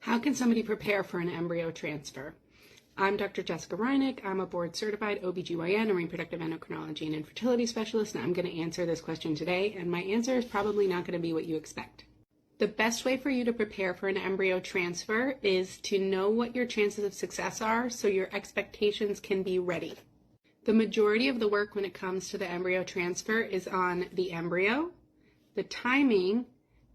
How can somebody prepare for an embryo transfer? I'm Dr. Jessica Reinick. I'm a board-certified OBGYN, a reproductive endocrinology and infertility specialist, and I'm going to answer this question today, and my answer is probably not going to be what you expect. The best way for you to prepare for an embryo transfer is to know what your chances of success are so your expectations can be ready. The majority of the work when it comes to the embryo transfer is on the embryo, the timing,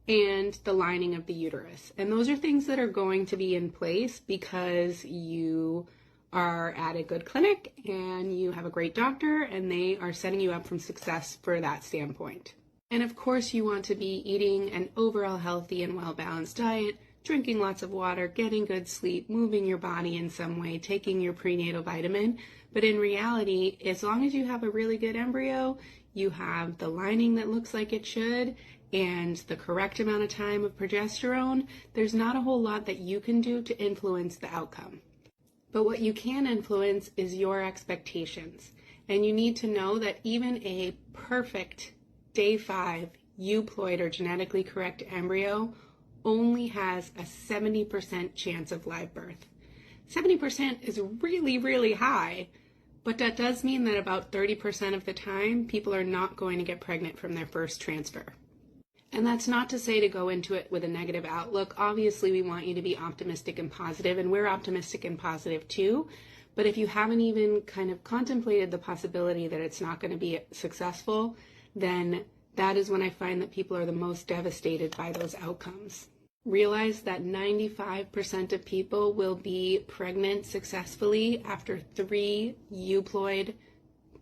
and the lining of the uterus. And those are things that are going to be in place because you are at a good clinic and you have a great doctor and they are setting you up for success for that standpoint. And of course you want to be eating an overall healthy and well-balanced diet, drinking lots of water, getting good sleep, moving your body in some way, taking your prenatal vitamin. But in reality, as long as you have a really good embryo, you have the lining that looks like it should, and the correct amount of time of progesterone, there's not a whole lot that you can do to influence the outcome. But what you can influence is your expectations. And you need to know that even a perfect day 5 euploid or genetically correct embryo only has a 70% chance of live birth. 70% is really, really high, but that does mean that about 30% of the time, people are not going to get pregnant from their first transfer. And that's not to say to go into it with a negative outlook. Obviously, we want you to be optimistic and positive, and we're optimistic and positive too. But if you haven't even kind of contemplated the possibility that it's not going to be successful, then that is when I find that people are the most devastated by those outcomes. Realize that 95% of people will be pregnant successfully after 3 euploid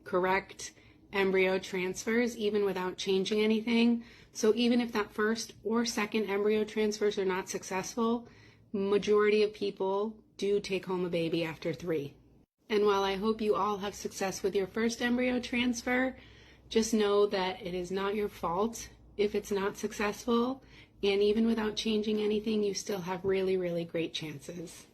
correct embryo transfers, even without changing anything. So even if that first or second embryo transfers are not successful, majority of people do take home a baby after 3. And while I hope you all have success with your first embryo transfer, just know that it is not your fault if it's not successful, and even without changing anything, you still have really, really great chances.